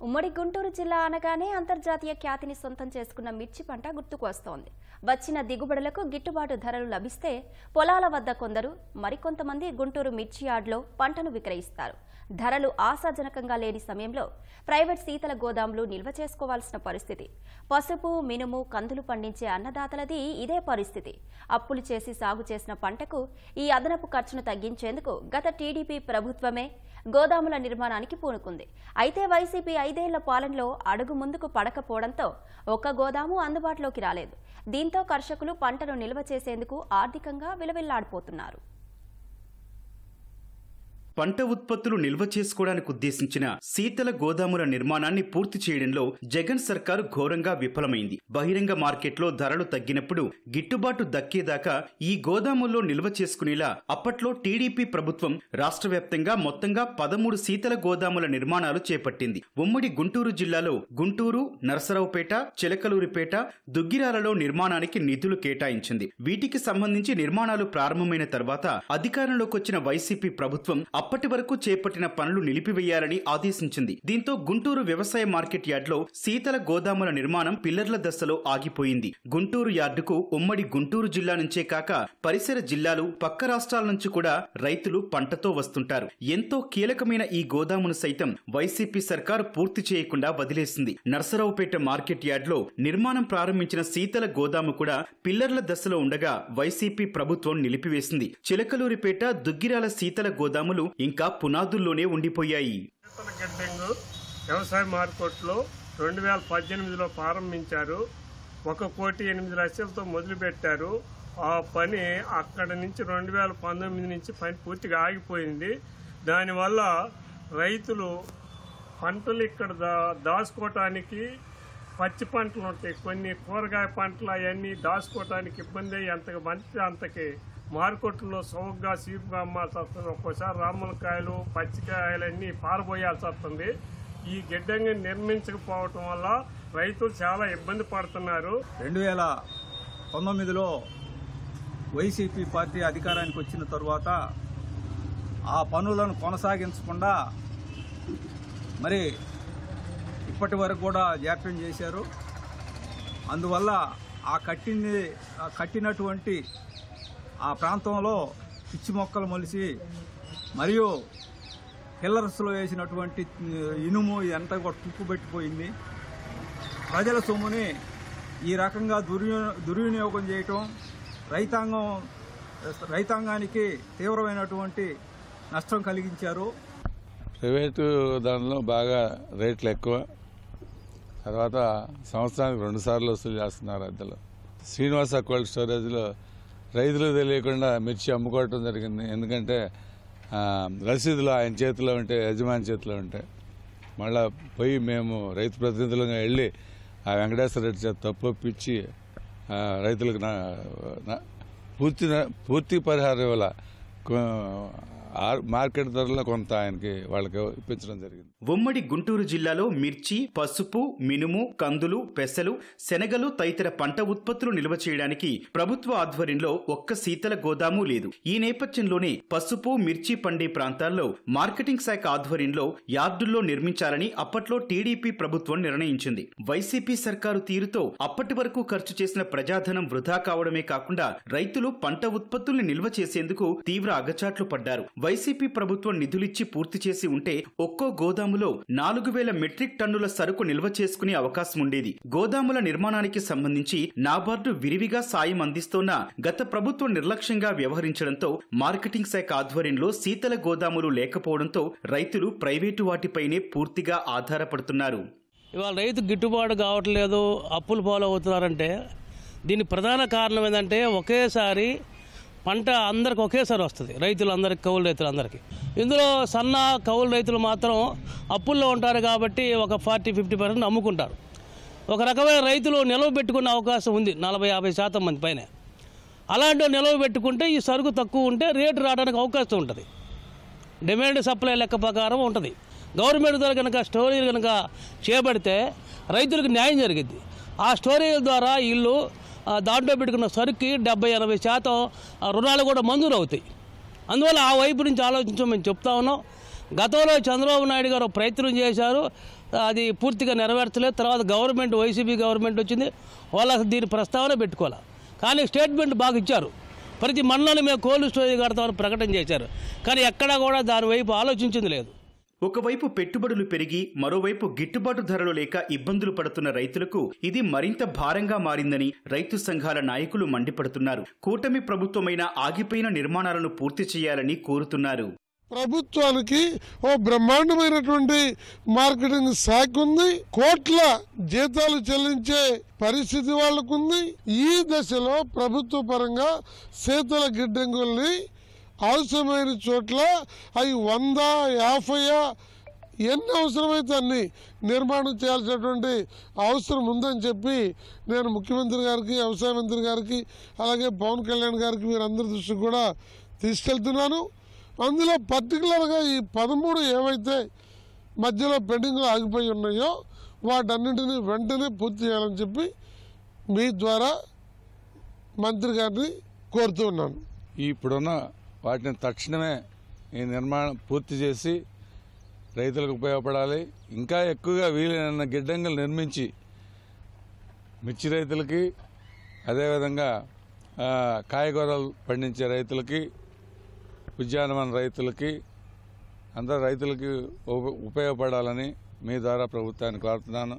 ఉమ్మడి గుంటూరు జిల్లా అనగానే అంతర్జాతీయ ఖ్యాతిని సొంతం చేసుకున్న మిర్చి పంట గుర్తుకు వస్తోంది. వచ్చిన దిగుబడులకు గిట్టుబాటు ధరలు లభిస్తే పొలాల వద్ద కొందరు, మరికొంతమంది గుంటూరు మిర్చి యార్డ్లో పంటను విక్రయిస్తారు. ధరలు ఆశాజనకంగా లేని సమయంలో ప్రైవేట్ శీతల గోదాములు నిల్వ చేసుకోవాల్సిన పరిస్థితి. పసుపు, మినుము, కందులు పండించే అన్నదాతలది ఇదే పరిస్థితి. అప్పులు చేసి సాగు చేసిన పంటకు ఈ అదనపు ఖర్చును తగ్గించేందుకు గత టీడీపీ ప్రభుత్వమే గోదాముల నిర్మాణానికి పూనుకుంది. అయితే వైసీపీ 5 ఏళ్ల పాలనలో అడుగు ముందుకు పడకపోవడంతో ఒక్క గోదాము అందుబాటులోకి రాలేదు. దీంతో కర్షకులు పంటను నిల్వ చేసేందుకు ఆర్థికంగా విలవిల్లాడిపోతున్నారు. పంట ఉత్పత్తులు నిల్వ చేసుకోవడానికి ఉద్దేశించిన శీతల గోదాముల నిర్మాణాన్ని పూర్తి చేయడంలో జగన్ సర్కారు ఘోరంగా విఫలమైంది. బహిరంగ మార్కెట్లో ధరలు తగ్గినప్పుడు గిట్టుబాటు దక్కేదాకా ఈ గోదాముల్లో నిల్వ చేసుకునేలా అప్పట్లో టీడీపీ ప్రభుత్వం రాష్ట్ర వ్యాప్తంగా మొత్తంగా 13 శీతల గోదాముల నిర్మాణాలు చేపట్టింది. ఉమ్మడి గుంటూరు జిల్లాలో గుంటూరు, నరసరావుపేట, చిలకలూరిపేట, దుగ్గిరాలలో నిర్మాణానికి నిధులు కేటాయించింది. వీటికి సంబంధించి నిర్మాణాలు ప్రారంభమైన తర్వాత అధికారంలోకి వచ్చిన వైసీపీ ప్రభుత్వం అప్పటి వరకు చేపట్టిన పనులు నిలిపివేయాలని ఆదేశించింది. దీంతో గుంటూరు వ్యవసాయ మార్కెట్ యార్డ్లో శీతల గోదాముల నిర్మాణం పిల్లర్ల దశలో ఆగిపోయింది. గుంటూరు యార్డుకు ఉమ్మడి గుంటూరు జిల్లా నుంచే కాక పరిసర జిల్లాలు, పక్క రాష్ట్రాల నుంచి కూడా రైతులు పంటతో వస్తుంటారు. ఎంతో కీలకమైన ఈ గోదామును సైతం వైసీపీ సర్కారు పూర్తి చేయకుండా వదిలేసింది. నర్సరావుపేట మార్కెట్ యార్డ్లో నిర్మాణం ప్రారంభించిన శీతల గోదాము కూడా పిల్లర్ల దశలో ఉండగా వైసీపీ ప్రభుత్వం నిలిపివేసింది. చిలకలూరిపేట, దుగ్గిరాల శీతల గోదాములు ఇంకా పునాదుల్లోనే ఉండిపోయాయి. వ్యవసాయ మార్కెట్లో 2018లో ప్రారంభించారు. 1,08,00,000తో మొదలుపెట్టారు. ఆ పని అక్కడ నుంచి 2019 నుంచి పని పూర్తిగా ఆగిపోయింది. దానివల్ల రైతులు పంటలు ఇక్కడ దాచుకోవటానికి పచ్చి పంటలు ఉంటాయి, కొన్ని కూరగాయ పంటలు అవన్నీ దాచుకోవటానికి ఇబ్బంది. ఎంతకు మంచి అంతకి మార్కెట్లో చౌకగా చీప్గా అమ్మాల్సి వస్తుంది. ఒక్కోసారి రాములకాయలు, పచ్చికాయలు అన్నీ పారబోయాల్సి వస్తుంది. ఈ గిడ్డంగి నిర్మించకపోవటం వల్ల రైతులు చాలా ఇబ్బంది పడుతున్నారు. 2019లో వైసీపీ పార్టీ అధికారానికి వచ్చిన తరువాత ఆ పనులను కొనసాగించకుండా మరి ఇప్పటి వరకు కూడా జాప్యం చేశారు. అందువల్ల కట్టినటువంటి ఆ ప్రాంతంలో పిచ్చి మొక్కలు మొలిసి మరియు పిల్లర్స్లో వేసినటువంటి ఇనుము ఎంత కూడా తుప్పుపెట్టిపోయింది. ప్రజల సొమ్ముని ఈ రకంగా దుర్వినియోగం చేయటం రైతాంగానికి తీవ్రమైనటువంటి నష్టం కలిగించారు. ప్రైవేటు దానిలో బాగా రేట్లు ఎక్కువ, తర్వాత సంవత్సరానికి 2 సార్లు వసూలు చేస్తున్నారు అద్దెలు. శ్రీనివాస కోల్డ్ స్టోరేజ్లో రైతులకు తెలియకుండా మిర్చి అమ్ముకోవటం జరిగింది. ఎందుకంటే రసీదులు ఆయన చేతిలో ఉంటే, యజమాని చేతిలో ఉంటాయి. మళ్ళా పోయి మేము రైతు ప్రతినిధులుగా వెళ్ళి ఆ వెంకటేశ్వర రెడ్డి చేత తప్పొప్పించి రైతులకు పూర్తి పరిహారం ఇవ్వాల, మార్కెట్ ధరలో కొంత వాళ్ళకి ఇప్పించడం జరిగింది. ఉమ్మడి గుంటూరు జిల్లాలో మిర్చి, పసుపు, మినుము, కందులు, పెసలు, శనగలు తదితర పంట ఉత్పత్తులు నిల్వ చేయడానికి ప్రభుత్వ ఆధ్వర్యంలో ఒక్క శీతల గోదాము లేదు. ఈ నేపథ్యంలోనే పసుపు, మిర్చి పండే ప్రాంతాల్లో మార్కెటింగ్ శాఖ ఆధ్వర్యంలో యార్డుల్లో నిర్మించాలని అప్పట్లో టీడీపీ ప్రభుత్వం నిర్ణయించింది. వైసీపీ సర్కారు తీరుతో అప్పటి వరకు ఖర్చు చేసిన ప్రజాధనం వృధా కావడమే కాకుండా రైతులు పంట ఉత్పత్తుల్ని నిల్వ చేసేందుకు తీవ్ర అగచాట్లు పడ్డారు. వైసీపీ ప్రభుత్వం నిధులిచ్చి పూర్తి చేసి ఉంటే ఒక్కో గోదాములో 4,000 మెట్రిక్ టన్నుల సరుకు నిల్వ చేసుకునే అవకాశం ఉండేది. గోదాముల నిర్మాణానికి సంబంధించి నాబార్డు విరివిగా సాయం అందిస్తోన్న గత ప్రభుత్వం నిర్లక్ష్యంగా వ్యవహరించడంతో మార్కెటింగ్ శాఖ ఆధ్వర్యంలో శీతల గోదాములు లేకపోవడంతో రైతులు ప్రైవేటు వాటిపైనే పూర్తిగా ఆధారపడుతున్నారు. ఇవాళ రైతు గిట్టుబాటు కావట్లేదు, అప్పులు పాలవుతున్నారంటే దీనికి ప్రధాన కారణం ఏంటంటే ఒకేసారి పంట అందరికి ఒకేసారి వస్తుంది. రైతులందరికీ, కౌలు రైతులందరికీ. ఇందులో సన్న కౌలు రైతులు మాత్రం అప్పుల్లో ఉంటారు కాబట్టి ఒక 40-50% అమ్ముకుంటారు. ఒక రకమైన రైతులు నిలవ పెట్టుకునే అవకాశం ఉంది 40-50% మంది పైన. అలాంటి నిలవ పెట్టుకుంటే ఈ సరుకు తక్కువ ఉంటే రేటు రావడానికి అవకాశం ఉంటుంది. డిమాండ్ సప్లై లెక్క ప్రకారం ఉంటుంది. గవర్నమెంట్ ద్వారా కనుక స్టోరేజ్ కనుక చేపడితే రైతులకు న్యాయం జరిగింది. ఆ స్టోరేజ్ ద్వారా వీళ్ళు దాంట్లో పెట్టుకున్న సరుకు 70-80% రుణాలు కూడా మంజూరు అవుతాయి. అందువల్ల ఆ వైపు నుంచి ఆలోచించమని మేము చెప్తా ఉన్నాం. గతంలో చంద్రబాబు నాయుడు గారు ప్రయత్నం చేశారు. అది పూర్తిగా నెరవేర్చలేదు. తర్వాత గవర్నమెంట్ వైసీపీ గవర్నమెంట్ వచ్చింది, వాళ్ళు అసలు దీని ప్రస్తావన పెట్టుకోవాలి. కానీ స్టేట్మెంట్ బాగా ఇచ్చారు, ప్రతి మండలాన్ని మేము కోల్డ్ స్టోరేజ్ కడతామని ప్రకటన చేశారు. కానీ ఎక్కడా కూడా దాని వైపు ఆలోచించింది లేదు. ఒకవైపు పెట్టుబడులు పెరిగి మరోవైపు గిట్టుబాటు ధరలు లేక ఇబ్బందులు పడుతున్న రైతులకు ఇది మరింత భారంగా మారిందని రైతు సంఘాల నాయకులు మండిపడుతున్నారు. కూటమి ప్రభుత్వమైన ఆగిపోయిన నిర్మాణాలను పూర్తి చేయాలని కోరుతున్నారు. ప్రభుత్వానికి ఓ బ్రహ్మాండమైనటువంటి మార్కెటింగ్ శాఖ ఉంది, కోట్ల జీతాలు చెల్లించే పరిస్థితి వాళ్ళకుంది. ఈ దశలో ప్రభుత్వ పరంగా శీతల గిడ్డంగుల్ని అవసరమైన చోట్ల అవి 100, 50 ఎన్ని అవసరమైతే అన్ని నిర్మాణం చేయాల్సినటువంటి అవసరం ఉందని చెప్పి నేను ముఖ్యమంత్రి గారికి, వ్యవసాయ మంత్రి గారికి, అలాగే పవన్ కళ్యాణ్ గారికి మీరందరి దృష్టికి కూడా తీసుకెళ్తున్నాను. అందులో పర్టికులర్గా ఈ 13 ఏవైతే మధ్యలో పెండింగ్లో ఆగిపోయి ఉన్నాయో వాటన్నింటినీ వెంటనే పూర్తి చేయాలని చెప్పి మీ ద్వారా మంత్రి గారిని కోరుతూ ఉన్నాను. ఇప్పుడున్న వాటిని తక్షణమే ఈ నిర్మాణం పూర్తి చేసి రైతులకు ఉపయోగపడాలి. ఇంకా ఎక్కువగా వీలైన గిడ్డంగులు నిర్మించి మిర్చి రైతులకి, అదేవిధంగా కాయగూరలు పండించే రైతులకి, ఉద్యానవన రైతులకి, అందరు రైతులకి ఉపయోగపడాలని మీ ద్వారా ప్రభుత్వాన్ని కోరుతున్నాను.